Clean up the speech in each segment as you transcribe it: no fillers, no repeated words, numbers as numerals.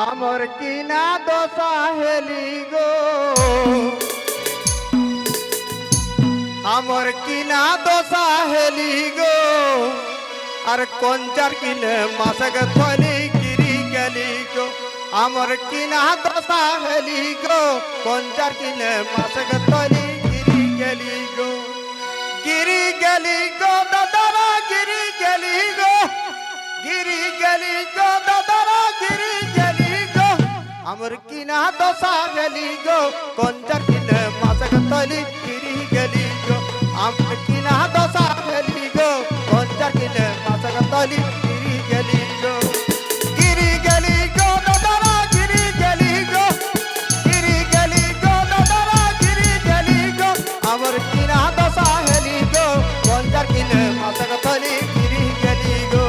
আমার কিনা দশা হেলি গো, আমার কিনা দশা হেলি গো, আর কঞ্চার কিনে মাসক থলি গিরি গেলি গো। আমার কিনা দশা হেলি গো, কঞ্চার কিনে মাসক থলি গিরি গেলি গো। গিরি গেলি গো দাদারা গিরি গেলি গো, গিরি গেলি গো দাদারা গিরি গেলি গো। আমার কিনা দশা গেলি গো, কঞ্চার কিনে মাসক থলি গিরি গেলি গো। আমার কিনা দশা গেলি গো, কঞ্চার কিনে মাসক থলি গিরি গেলি গো। গিরি গেলি গো দাদারা গিরি গেলি গো, গিরি গেলি গো দাদারা গিরি গেলি গো। আমার কিনা দশা হেলি গো, কঞ্চার কিনে মাসক থলি গিরি গেলি গো।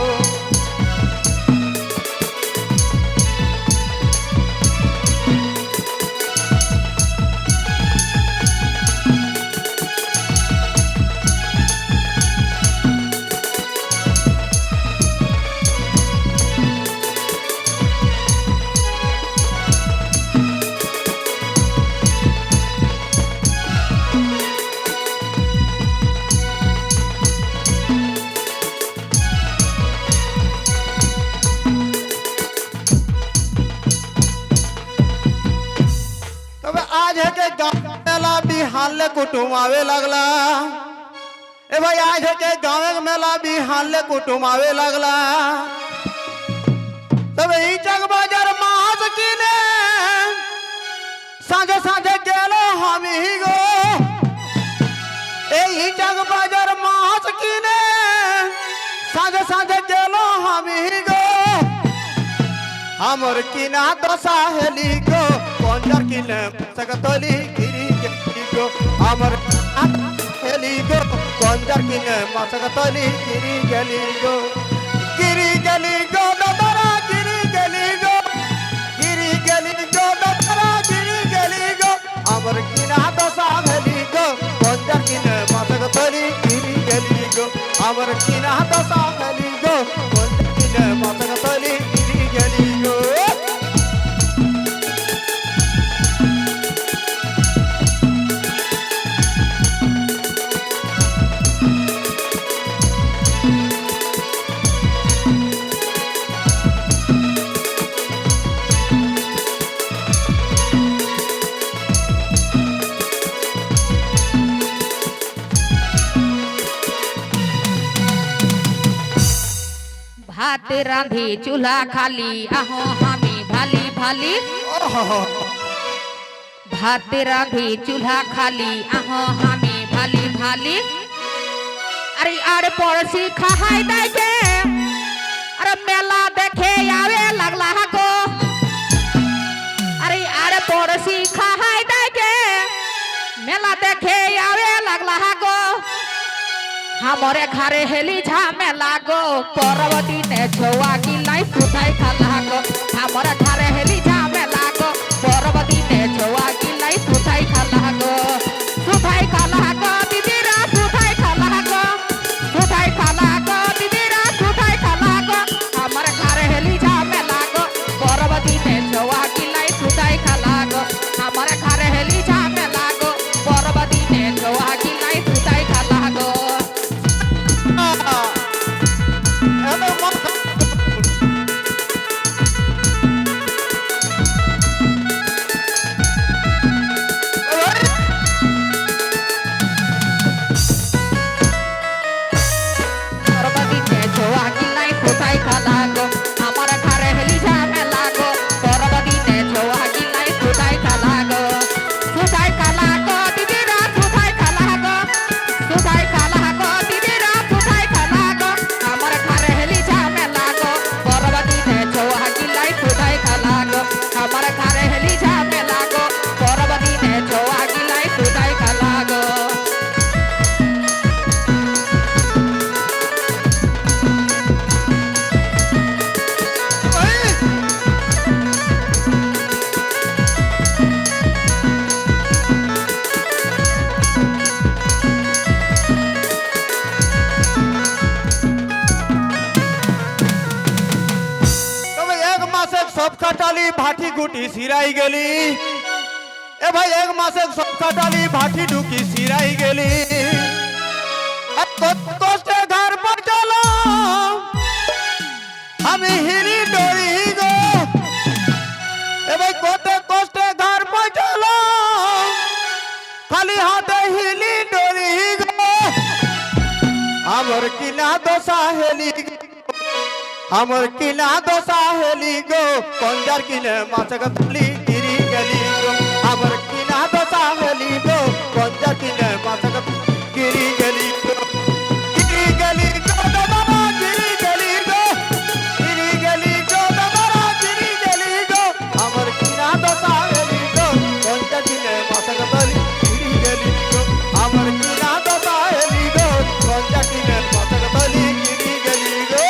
तब आज है के गाँव मेला बिहार ले कुटुम आवे लगला। ए भाई आज है के गाँव मेला बिहार ले कुटुम आवे लगला। तब ई चक बाजार मास किने साँझे साँझे गेलो हम ही गो। ए ई चक बाजार मास किने साँझे साँझे गेलो हम ही गो। हमर किना दशा हेली गो, कौंजर किने सकतली गिरी गेली गो। हमर हेली गो, कौंजर किने सकतली गिरी गेली गो। गिरी गेली गो दादारा गिरी गेली गो, गिरी गेली गो दादारा गिरी गेली गो। हमर किना दशा हेली गो, कौंजर किने सकतली गिरी गेली गो। हमर किना दशा हेली गो, कौंजर किने सकतली गिरी गेली गो। भात रांधी चूल्हा खाली आहो हामी भाली भाली। भात रांधी चूल्हा खाली आहो हामी भाली भाली। अरे आड़ पड़ोसी खाई दे के अरे मेला देखे आवे लगला गो। अरे आड़ पड़ोसी खाई दे के मेला देखे आवे लगला गो। हमारे घरे हेली झमेला गो, परवती ने छोआ गिलाई सुधाई खाला गो। हमारे घरे हेली झमेला गो, परवती ने छोआ गिलाई सुधाई खाला गो। सुधाई खाला गो दीदीरा सुधाई खाला गो, सुधाई खाला गो दीदीरा सुधाई खाला गो। हमारे घरे हेली झमेला गो, परवती ने छोआ गिलाई सुधाई खाला गो। हमारे घरे हेली झमेला गो, परवती ने छोआ गिलाई सुधाई खाला गो। সব কাটালি ভাটি গুটি সিরাই গেলি এ ভাই এক মাসে সব কাটালি ভাটি ঢুকি সিরাই গেলি আর কত কষ্টে ঘর পৌঁছালো আমি হিরি ডরি গো এ ভাই কত কষ্টে ঘর পৌঁছালো খালি হাতে হিলি ডরি গো আমার কিনা দশা হেলি আমার কিনা দশা হেলি গো কঞ্জার কিনে মাছক তুলি গিরি গেলি গো আমার কিনা দশা হেলি গো কঞ্জার কিনে মাছক গিরি গেলি গো গিরি গেলি গো দাদা গিরি গেলি গো গিরি গেলি গো দাদা গিরি গেলি গো আমার কিনা দশা হেলি গো কঞ্জার কিনে মাছক তুলি গিরি গেলি গো আমার কিনা দশা হেলি গো কঞ্জার কিনে মাছক তুলি গিরি গেলি গো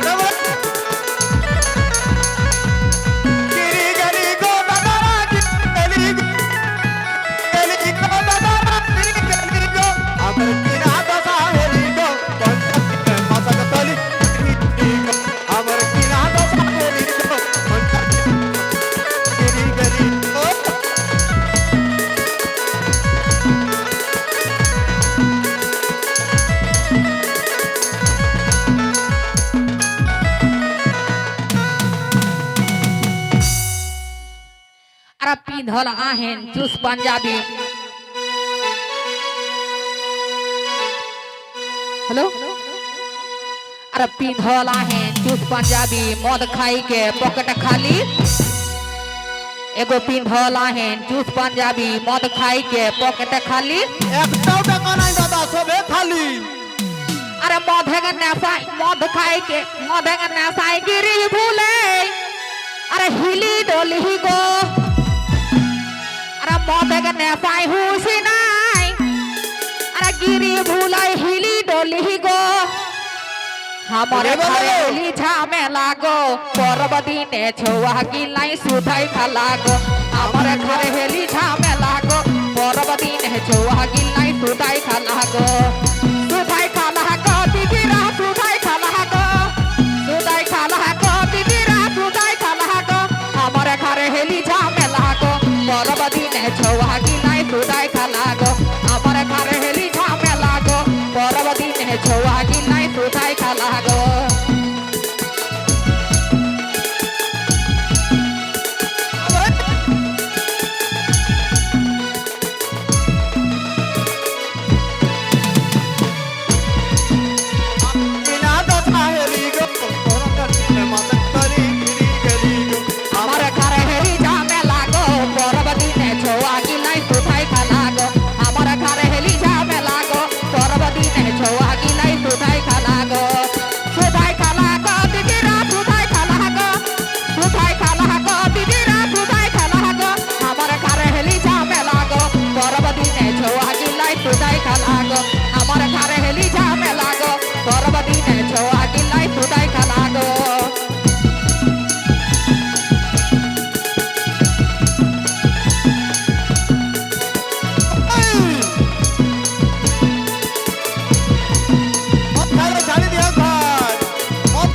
ভাই अरे पिंधल आहेन चूस पंजाबी हेलो अरे पिंधल आहेन चूस पंजाबी मद खाई के पॉकेट खाली एगो पिंधल आहेन चूस पंजाबी मद खाई के पॉकेट खाली एकटाও টাকা নাই দাদা সবে খালি अरे मद खाई के नेसाई गिरी भूले अरे हिली डोली गो अरे मद नेसाई हुसी नाई अरे गिरी भूले हिली डोली गो हमारे घरे हिली झमेला गो पर्वती ने छुआ गिलाई सुधाई खला गो हमारे घरे हिली झमेला गो पर्वती ने छुआ गिलाई सुधाई खला गो सुधाई खला गो दीदीरा सुधाई खला गो सुधाई खला गो दीदीरा सुधाई खला गो हमारे घरे हिली झमेला गो पर्वती ने छुआ गिलाई सुधाई खला गो हमारे घरे हिली झमेला गो पर्वती ने छुआ गिलाई सुधाई खला गो বিনা দশা হেলি গো কঞ্জার কিনে মাছক তুলি গিরি গেলি গো हमारे घरे हेली झमेला गो पर्वती ने छुआ गिलाई सुधाई खला गो हमारे घरे हेली झमेला गो पर्वती ने छुआ गिलाई सुधाई खला गो सुधाई खला गो दीदीरा सुधाई खला गो सुधाई खला गो दीदीरा सुधाई खला गो हमारे घरे हेली झमेला गो पर्वती ने छुआ गिलाई सुधाई खला गो हमारे घरे हेली झमेला गो पर्वती ने छुआ गिलाई सुधाई खला गो মদ খাইলে ছাড়ি দিয়া ভাই মদ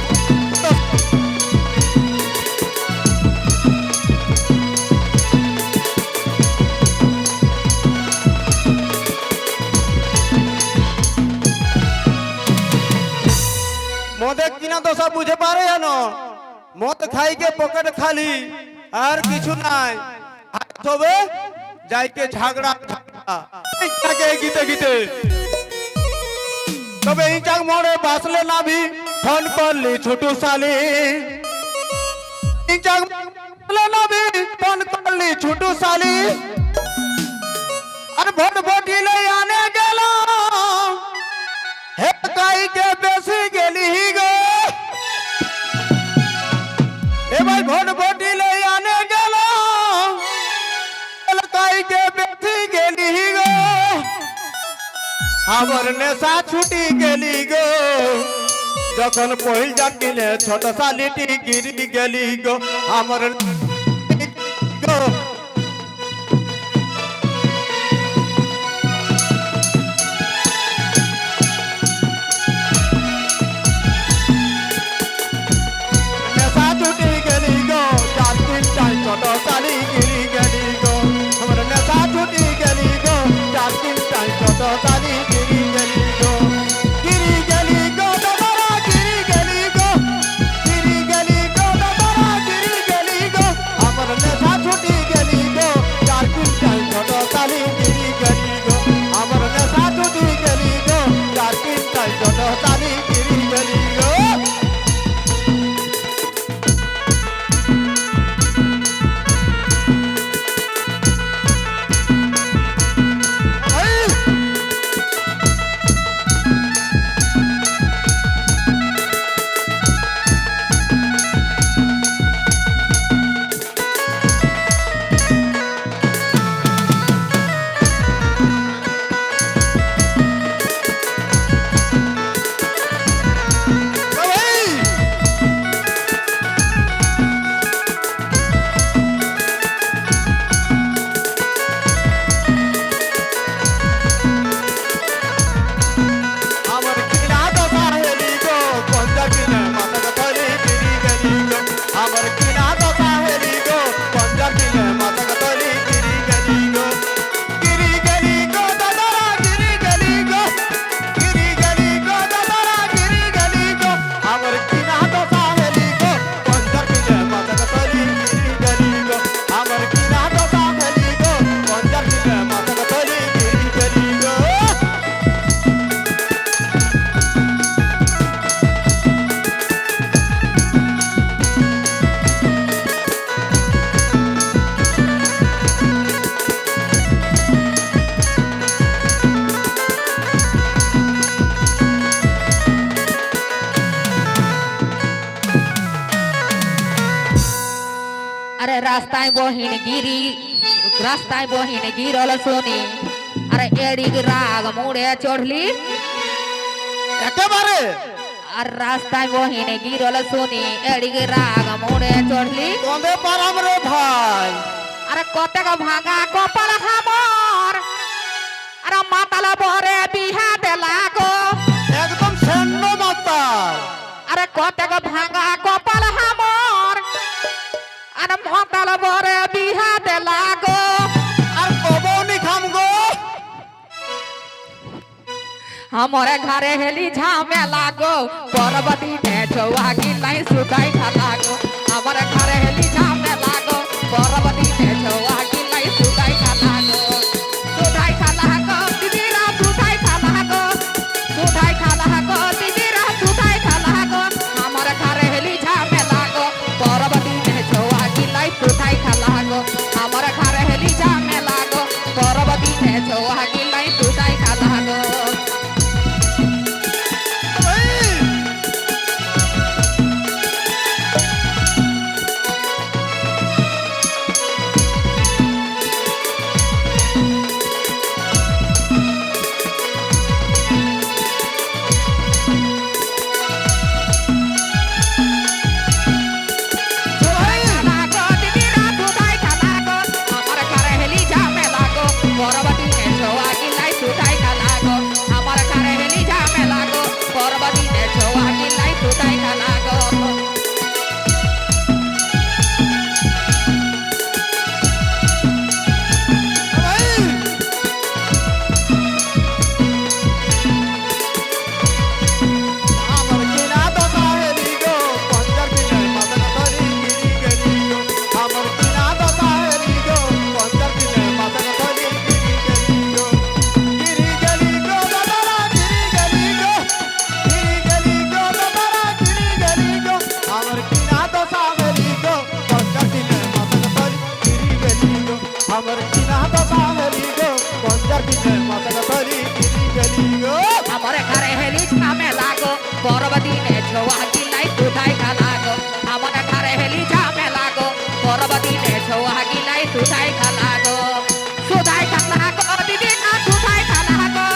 মদে কিনা দশা বুঝে পারে জানো মদ খাইকে পকেট খালি আর কিছু নাই তবে যাইকে ঝগড়া থাকে গীতে গীতে তবে ইচাক মোড়ে বাসলে নাভি ফোন করলি ছোটু শালি ইচাক বাসলে নাভি ফোন করলি ছোটু শালি আর ভোট ভোটিলে আনে গেল হে কাইকে বেশি গেলি গো আমার নেশা ছুটি গেলি গো যখন পহিল জাকিলে ছোট শালিটি গিরি গেলি গো আমার গো নেশা ছুটি গেলি গো চার দিন চাই ছোট শালি গিরি গেলি গো আমার নেশা ছুটি গেলি গো চার দিন চাই ছোট শালি গিরি গেলি গো গিরি গেলি গো দাদারা গিরি গেলি গো গিরি গেলি গো দাদারা গিরি গেলি গো আমার নেশা ছুটি গেলি গো চার দিন চাই ছোট শালি গিরি গেলি গো আমার নেশা ছুটি গেলি গো চার দিন চাই ছোট শালি গিরি গেলি গো আমার কিনা দশা হেলি গো পঞ্জা কিনে মাথা তলি গিরি গেলি গো আমার কিনা দশা হেলি গো পঞ্জা কিনে মাথা তলি গিরি গেলি গো গিরি গেলি গো দাদারা গিরি গেলি গো গিরি গেলি গো দাদারা গিরি গেলি গো আমার কিনা দশা হেলি গো পঞ্জা কিনে মাথা তলি গিরি গেলি গো আমার কিনা দশা হেলি গো পঞ্জা কিনে মাথা তলি গিরি গেলি গো আরে রাস্তায় বহিন গিরল শুনি আরে এদিক রাগ মুড়ে চড়লি একেবারে আর রাস্তায় বহিন গিরল শুনি এদিক রাগ মুড়ে চড়লি কবে পারাম রে ভাই আরে কতক ভাঙা কপাল হামর আরে মাতাল বরে বিহা দেলা গো একদম সেন্ন মাতা আরে কতক ভাঙা কপাল হামর আরে মাতাল বরে বিহা দেলা গো আর কবনি খাম গো हमरे घरे हेली झामेला गो परबती ने छुआ गिलाई सुधाई खाला गो हमरे घरे हेली झामेला गो परबती ने छुआ गिलाई सुधाई खाला गो दीदी रा सुधाई खाला गो दीदी रा सुधाई खाला गो हमरे घरे हेली झामेला गो परबती ने छुआ गिलाई सुधाई खाला गो हमरे घरे हेली झामेला गो परबती ने छुआ गिलाई सुधाई खाला गो আমার কিনা দশা হেলি গো পঞ্জার দিনে মাথা ধরি গিরি গেলি গো আমার ঘরে হেলি ঝামে লাগো পরবদিনে ছোয়া গিলাই সুধাই খালাগো আমার ঘরে হেলি ঝামে লাগো পরবদিনে ছোয়া গিলাই সুধাই খালাগো দিদি না সুধাই খালাগো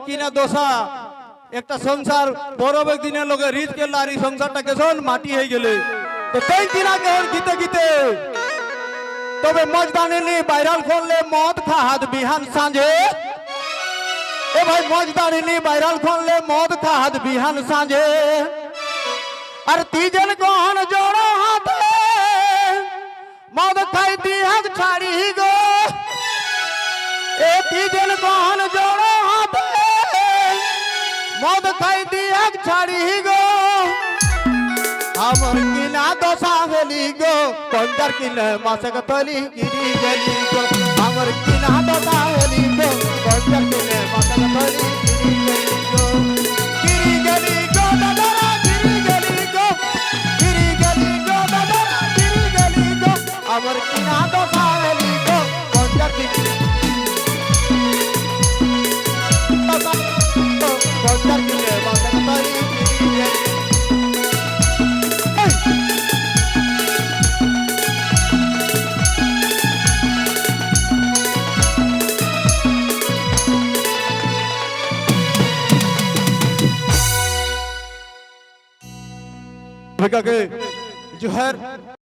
কিনা দশা একটা সংসার বড় দিনের লোকে রিচ কে লারি সংসারটা কেসন মাটি হয়ে গেলে তো তাই কিনা কেন গীতে গীতে তবে মজদানি বাইরাল করলে মদ খাহাত বিহান সাঁঝে এ ভাই মজদানি বাইরাল করলে মদ খাহাত বিহান সাঁঝে আর তিজন গহন জোড়ো হাতে মদ খাই দিহাক ছাড়ি গো এ তিজন গহন জোড়ো হাতে মদ খাই দিহাক ছাড়ি গো আমার কিনা দশা হেলি গো পঞ্চার কিনে মাসক তলি গিরি গেলি গো আমার কিনা দশা হেলি গো পঞ্চার কিনে মাসক তলি গিরি গেলি গো গিরি গেলি গো দাদারা গিরি গেলি গো গিরি গেলি গো দাদারা গিরি গেলি গো আমার কিনা দশা হেলি গো পঞ্চার কিনে পঞ্চার কিনে মাসক তলি গিরি গেলি भैया के जोहर